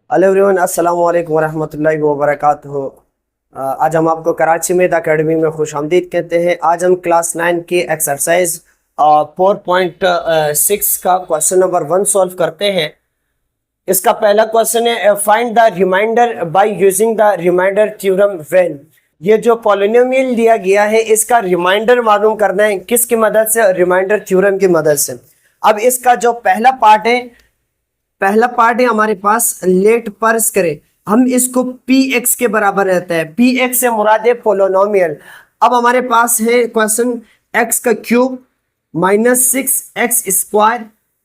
Hello everyone, अस्सलाम वालेकुम वरहमतुल्लाहि वबरकातुहू। आज हम आपको कराची में द अकेडमी में खुशामदीद कहते हैं। आज हम क्लास 9 की एक्सरसाइज 4.6 का क्वेश्चन नंबर 1 सॉल्व करते हैं। इसका पहला क्वेश्चन है find the remainder by using the remainder theorem when. ये जो पॉलिनोमियल दिया गया है इसका रिमाइंडर मालूम करना है किसकी मदद से? रिमाइंडर थ्योरम की मदद से। अब इसका जो पहला पार्ट है हमारे पास, लेट पर्स करें हम इसको पी एक्स के बराबर रहता है। पी एक्स से मुराद है पोलिनोमियल। अब हमारे पास है क्वेश्चन एक्स का cube minus 6x square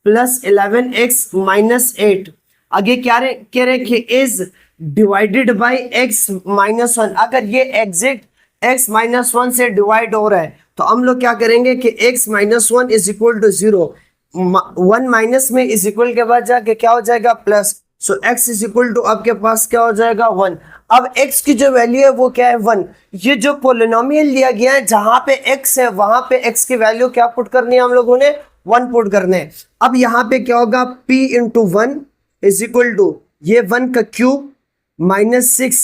plus 11x minus 8। आगे क्या कह रहे कि is divided by x minus 1। अगर ये एग्जैक्ट x माइनस 1 से डिवाइड हो रहा है तो हम लोग क्या करेंगे कि x minus 1 is equal to 0। 1 minus में इज इक्वल के बाद जाके क्या हो जाएगा? Plus. So x is equal to आपके पास क्या हो जाएगा? 1। अब x की जो वैल्यू है वो क्या है? 1। ये जो पोलिनोमियल दिया गया है जहां पे x है वहां पे x की वैल्यू क्या पुट करनी है? हम लोगों ने 1 पुट करने हैं। अब यहाँ पे क्या होगा? p into 1 is equal to ये 1 का क्यूब माइनस 6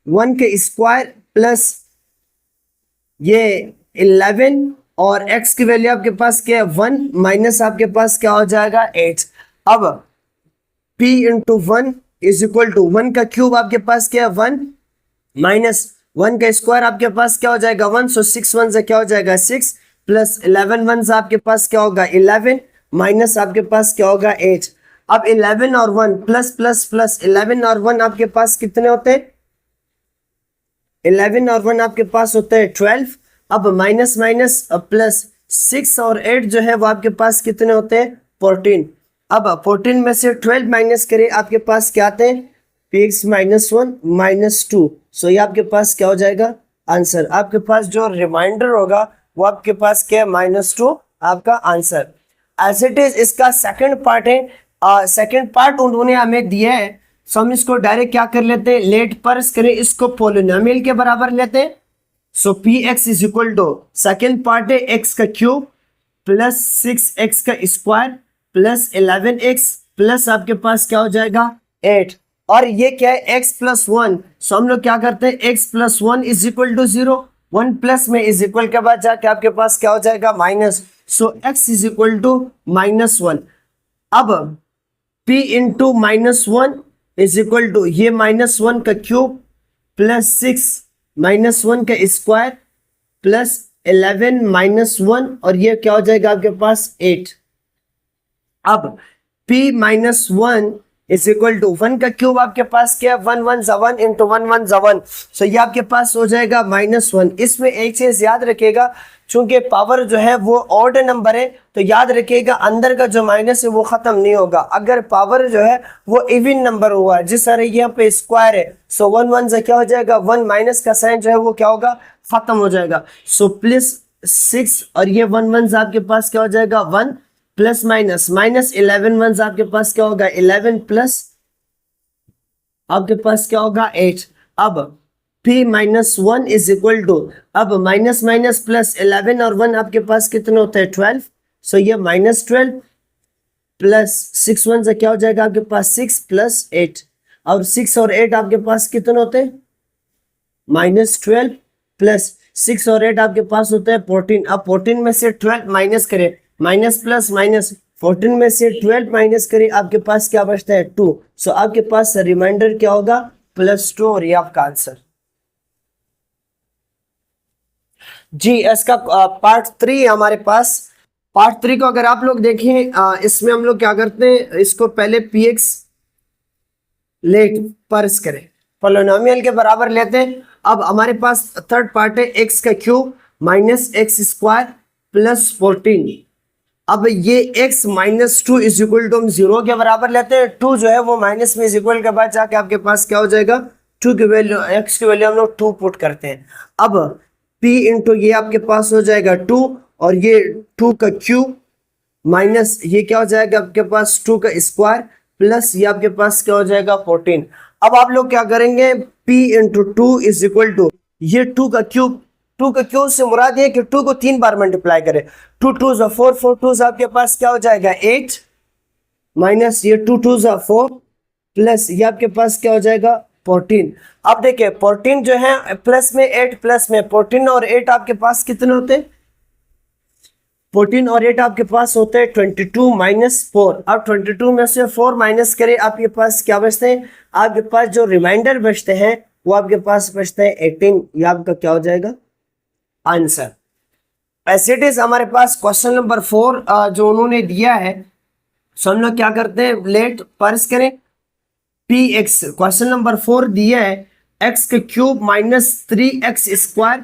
1 के स्क्वायर प्लस ये 11 और x की वैल्यू आपके पास क्या है? 1 माइनस आपके पास क्या हो जाएगा? 8। अब p into 1 is equal to 1 का क्यूब आपके पास क्या है? 1 माइनस 1 का स्क्वायर आपके पास क्या हो जाएगा? 1। सो 6 1 से क्या हो जाएगा? 6 प्लस 11 1 से आपके पास क्या होगा? 11 माइनस आपके पास क्या होगा? 8। अब 11 और 1 प्लस प्लस प्लस 11 और 1 आपके पास कितने होते हैं? 11 और 1 आपके पास होते हैं 12। अब माइनस माइनस प्लस 6 और 8 जो है वो आपके पास कितने होते हैं? 14। अब 14 में से 12 माइनस करें आपके पास क्या आते हैं? px minus 1 minus 2। सो ये आपके पास क्या हो जाएगा? आंसर। आपके पास जो रिमाइंडर होगा वो आपके पास क्या है? -2 आपका आंसर। एज इट इज इसका सेकंड पार्ट है। सेकंड पार्ट उन्होंने हमें दिया है, सो हम इसको डायरेक्ट क्या कर लेते हैं? लेट पर्स करें, इसको पोलिनोमियल के बराबर लेते हैं। So P X is equal to second part है एक्स का क्यूब प्लस 6x का स्क्वायर प्लस 11x प्लस आपके पास क्या हो जाएगा? 8। और ये क्या है? x plus 1। सो हम लोग क्या करते हैं? x plus 1 is equal to 0। 1 plus में इज इक्वल के बाद जाके आपके पास क्या हो जाएगा? Minus. So x is equal to -1। अब p into -1 is equal to ये -1 का क्यूब प्लस 6 -1 का स्क्वायर प्लस 11 -1 और ये क्या हो जाएगा आपके पास? 8। अब p -1 इज इक्वल टू 1 का क्यूब आपके पास क्या है? 1 1 1 इंटू 1 1 1। सो ये आपके पास हो जाएगा -1। इसमें एक चीज याद रखिएगा, चूंकि पावर जो है वो ऑड नंबर है तो याद रखिएगा अंदर का जो माइनस है वो खत्म नहीं होगा। अगर पावर जो है वो इवन नंबर हुआ है, जिस तरह यहाँ पे स्क्वायर है, सो 1 1 से क्या हो जाएगा? 1 माइनस का साइन जो है वो क्या होगा? खत्म हो जाएगा। सो प्लस 6 और ये 1 1 आपके पास क्या हो जाएगा? 1 प्लस माइनस 11 1 आपके पास क्या होगा? 11 प्लस आपके पास क्या होगा? 8। अब p -1 इज इक्वल टू, अब माइनस माइनस प्लस 11 और 1 आपके पास कितने होते हैं? 12। सो ये -12 प्लस 6 1 से क्या हो जाएगा आपके पास? 6 प्लस 8। और 6 और 8 आपके पास कितने होते हैं? -12 प्लस 6 और 8 आपके पास होता है 14। अब 14 में से 12 माइनस करें, माइनस प्लस माइनस, 14 में से 12 माइनस करें आपके पास क्या बचता है? 2। सो आपके पास रिमाइंडर क्या होगा? +2 और ये आपका आंसर। जी, इसका पार्ट 3 हमारे पास। पार्ट 3 को अगर आप लोग देखें, इसमें हम लोग क्या करते हैं? इसको पहले पी एक्स लेट पर्स करें, पोलिनोमियल के बराबर लेते हैं। अब हमारे पास थर्ड पार्ट है एक्स का cube minus x square plus 14। अब ये x -2 इज इक्वल टू हम 0 के बराबर लेते हैं। 2 जो है वो माइनस में इज इक्वल के बाद जाके आपके पास क्या हो जाएगा? 2 की वैल्यू, x की वैल्यू हम लोग 2 पुट करते हैं। अब p इंटू ये आपके पास हो जाएगा 2 और ये 2 का क्यूब माइनस ये क्या हो जाएगा आपके पास? 2 का स्क्वायर प्लस ये आपके पास क्या हो जाएगा? 14। अब आप लोग क्या करेंगे? p into 2 is equal to ये 2 का क्यूब, 2 का क्यूब से मुराद ये कि 2 को 3 बार मल्टीप्लाई करें। 2 2 4 4 2 आपके पास क्या हो जाएगा? 8 माइनस ये 2 2 4 प्लस ये आपके पास क्या हो जाएगा 14। अब देखिए 14 जो है प्लस में 8 प्लस में 14 और 8 आपके पास कितने होते हैं? 14 और 8 आपके पास होते हैं 22 माइनस 4। अब 22 में से 4 माइनस करें, आपके पास क्या बचते हैं? आपके पास जो रिमाइंडर बचते हैं वो आपके पास बचते हैं 18। ये आपका क्या हो जाएगा आंसर। ऐसे इट इज हमारे पास क्वेश्चन नंबर 4 जो उन्होंने दिया है। सो हम लोग क्या करते हैं, लेट पर्स करें पी एक्स। क्वेश्चन नंबर 4 दिया है एक्स के cube minus 3x square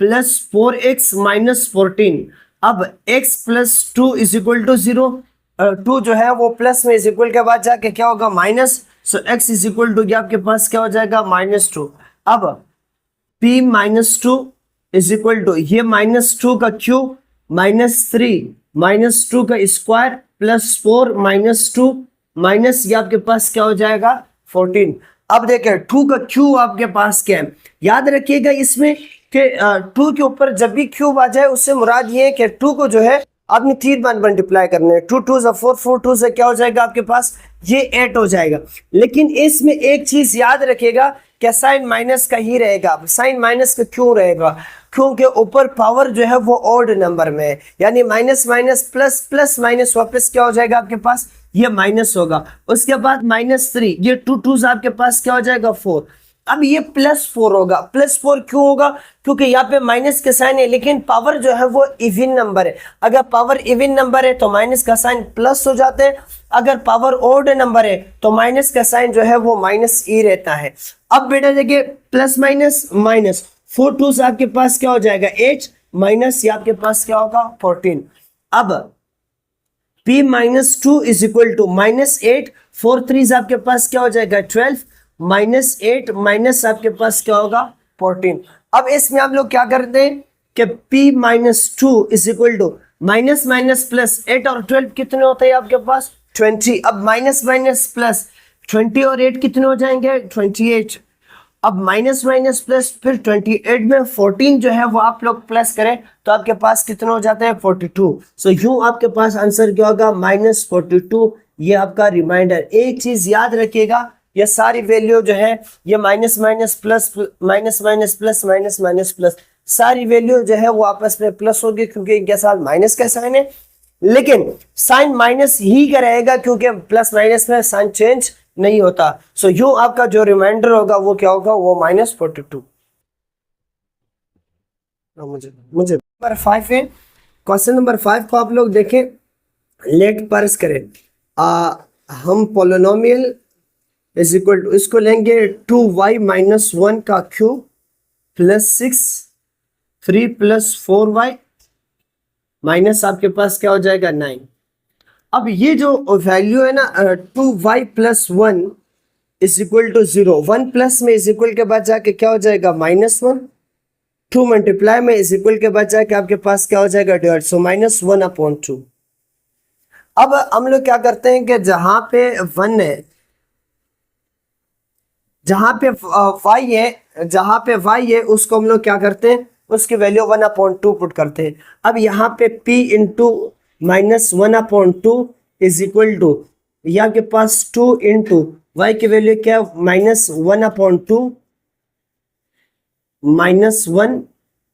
plus 4x minus 14। अब x plus 2 is equal to 0। 2 जो है वो प्लस में इज इक्वल के बाद जाके क्या होगा minus. So x is equal to आपके पास क्या हो जाएगा -2। अब p minus 2 is equal to ये -2 का क्यूब -3 -2 का स्क्वायर प्लस 4 -2 माइनस ये आपके पास क्या हो जाएगा 14। अब देखिए 2 का क्यूब आपके पास क्या है, याद रखिएगा इसमें कि 2 के ऊपर जब भी क्यूब आ जाए उससे मुराद ये है कि 2 को जो है आपने 3 बार मल्टीप्लाई करना है। 2 2 से 4 4 2 से क्या हो जाएगा आपके पास ये 8 हो जाएगा। लेकिन इसमें एक चीज याद रखिएगा कि साइन माइनस का ही रहेगा। साइन माइनस का क्यों रहेगा? क्योंकि ऊपर पावर जो है वो ऑड नंबर में है, यानी minus minus plus plus minus वापस क्या हो जाएगा आपके पास ये माइनस होगा। उसके बाद -3 ये 2 2 आपके पास क्या हो जाएगा 4। अब ये +4 होगा। +4 क्यों होगा? क्योंकि यहाँ पे माइनस का साइन है लेकिन पावर जो है वो इवन नंबर है। अगर पावर इवन नंबर है तो माइनस का साइन प्लस हो जाते हैं, अगर पावर ऑड नंबर है तो माइनस का साइन जो है वो माइनस ई रहता है। अब बेटा देखिए प्लस माइनस माइनस 4 2 आपके पास क्या हो जाएगा 8 माइनस ये आपके पास क्या होगा 14। अब p minus 2 is equal to -8 4 3 आपके पास क्या हो जाएगा 12 -8 माइनस आपके पास क्या होगा 14। अब इसमें हम लोग क्या करते हैं कि p minus 2 is equal to minus minus plus 8 और 12 कितने होते हैं आपके पास 20। अब माइनस माइनस प्लस 20 और 8 कितने हो जाएंगे 28। अब माइनस माइनस प्लस फिर 28 में 14 जो है वो आप लोग प्लस करें तो आपके पास कितना हो जाता है 42। सो यूं आपके पास आंसर क्या होगा -42। ये आपका रिमाइंडर। एक चीज याद रखिएगा ये सारी वैल्यू जो है ये minus minus plus minus minus plus minus minus plus सारी वैल्यू जो है वो आपस में प्लस होगी क्योंकि इनके साथ माइनस का साइन है। लेकिन साइन माइनस ही का रहेगा क्योंकि प्लस माइनस में साइन चेंज नहीं होता। सो यूं आपका जो रिमाइंडर होगा वो क्या होगा वो -42। मुझे नंबर 5 है। क्वेश्चन नंबर 5 को आप लोग देखें, लेट पर्स करें हम पोलिनोमियल इज इक्वल टू इसको लेंगे 2y - 1 का क्यूब प्लस 6 3 + 4y माइनस आपके पास क्या हो जाएगा 9। अब ये जो वैल्यू है ना 2y + 1 is equal to 0 1 plus में इज इक्वल के बाद जाके क्या हो जाएगा -1 2 मल्टीप्लाई में इज इक्वल के बाद जाके आपके पास क्या हो जाएगा डिवाइड। सो -1/2। अब हम लोग क्या करते हैं कि जहां पे 1 है जहां पे y है उसको हम लोग क्या करते हैं उसकी वैल्यू 1/2 पुट करते हैं। अब यहाँ पे p into -1/2 is equal to ये आपके पास 2 इंटू वाई की वैल्यू क्या है -1/2 -1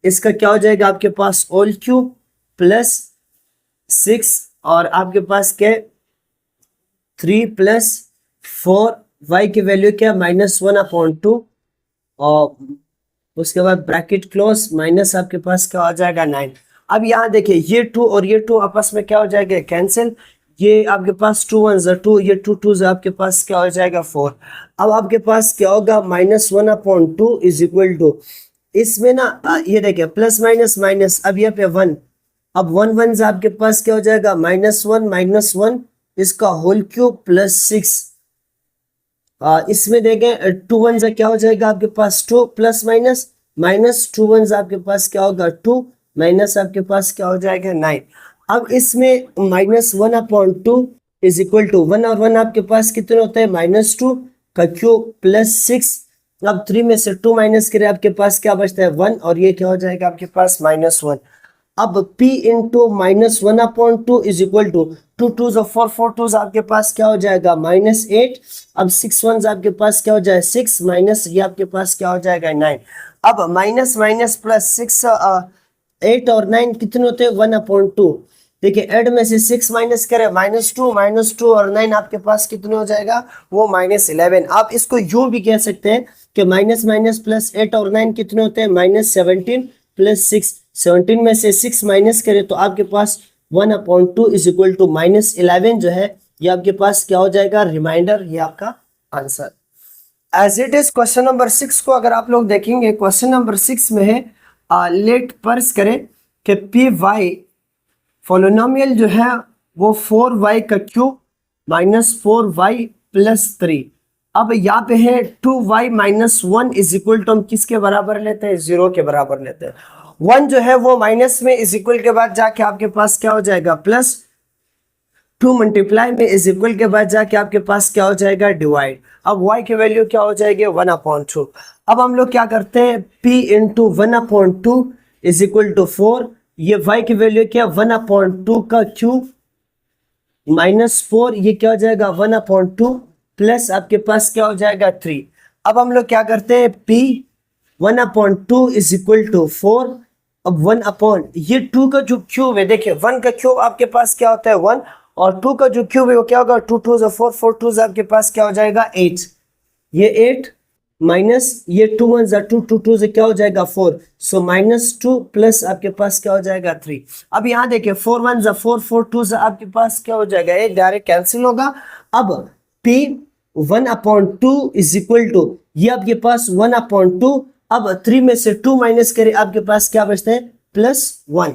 इसका क्या हो जाएगा आपके पास होल क्यूब प्लस 6 और आपके पास क्या 3 + 4 y की वैल्यू क्या -1/2 और उसके बाद ब्रैकेट क्लोज माइनस आपके पास क्या हो जाएगा 9। अब यहाँ देखिए ये 2 और ये 2 आपस में क्या हो जाएगा कैंसिल। ये आपके पास 2 1 2 ये 2 2 आपके पास क्या हो जाएगा 4। अब आपके पास क्या होगा -1/2 इज इक्वल टू इसमें ना ये देखिए प्लस माइनस माइनस अब ये पे 1 अब 1 1 आपके पास क्या हो जाएगा -1 इसका होल क्यूब प्लस 6 इसमें देखें 2 1 से क्या हो जाएगा आपके पास 2 प्लस माइनस माइनस 2 1 आपके पास क्या होगा 2 माइनस आपके पास क्या हो जाएगा 9। अब इसमें -1/2 इज इक्वल टू 1 और 1 आपके पास कितने होते हैं -2 का क्यूब प्लस 6। अब 3 में से 2 माइनस करें आपके पास क्या बचता है 1 और ये क्या हो जाएगा आपके पास -1। अब p into minus 1/2 is equal to 2 2 4 4 2 आपके पास क्या हो जाएगा -8। अब 6 1 आपके पास क्या हो जाएगा 6 माइनस ये आपके पास क्या हो जाएगा 9। अब माइनस माइनस प्लस 6 8 और 9 कितने होते हैं 1/2। देखिए एड में से 6 माइनस करें -2 और 9 आपके पास कितने हो जाएगा वो -11। आप इसको यूं भी कह सकते हैं कि माइनस माइनस प्लस 8 और 9 कितने होते हैं -17 प्लस 6। 17 में से 6 माइनस करें तो आपके पास 1/2 इज इक्वल टू -11 जो है ये आपके पास क्या हो जाएगा रिमाइंडर, ये आपका answer. As it is question number 6 को अगर आप लोग देखेंगे, क्वेश्चन नंबर 6 में है लेट पर्स करें कि पी वाई पोलिनोमियल जो है वो 4y का क्यूब -4y प्लस 3। अब यहाँ पे है 2y - 1 इज इक्वल टू हम किसके बराबर लेते हैं 0 के बराबर लेते हैं। 1 जो है वो माइनस में इज इक्वल के बाद जाके आपके पास क्या हो जाएगा प्लस, 2 मल्टीप्लाई में इज इक्वल के बाद जाके आपके पास क्या हो जाएगा डिवाइड। अब y की वैल्यू क्या हो जाएगी 1/2। अब हम लोग क्या करते हैं p into 1/2 is equal to 4। ये y की वैल्यू क्या 1/2 का क्यूब -4 ये क्या हो जाएगा 1/2 प्लस आपके पास क्या हो जाएगा 3। अब हम लोग क्या करते हैं p 1/2 इज इक्वल टू 4। अब 1 ये 2 का जो क्यूब है, देखिए 1 का क्यूब आपके पास क्या होता है 1 और 2 का जो क्यूब है वो क्या होगा 2 2 4 4 2 आपके पास क्या हो जाएगा 8। ये 8 माइनस ये 2 1 2 2 2 से क्या हो जाएगा 4। सो -2 प्लस आपके पास क्या हो जाएगा 3। अब यहाँ देखिए 4 1 4 4 2 आपके पास क्या हो जाएगा ये डायरेक्ट कैंसिल होगा। अब p 1/2 इज इक्वल टू ये आपके पास 1/2। अब 3 में से 2 माइनस करें आपके पास क्या बचते हैं +1।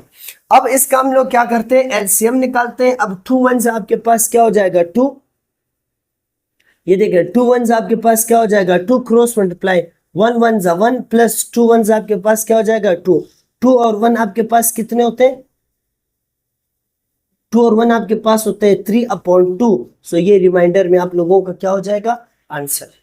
अब इसका हम लोग क्या करते हैं एलसीएम निकालते हैं। अब 2 1 आपके पास क्या हो जाएगा 2, ये देखिए 2 1 आपके पास क्या हो जाएगा 2 क्रॉस मल्टीप्लाई 1 1 1 प्लस 2 1 आपके पास क्या हो जाएगा 2। 2 और 1 आपके पास कितने होते हैं 2 और 1 आपके पास होते हैं 3/2। सो ये रिमाइंडर में आप लोगों का क्या हो जाएगा आंसर।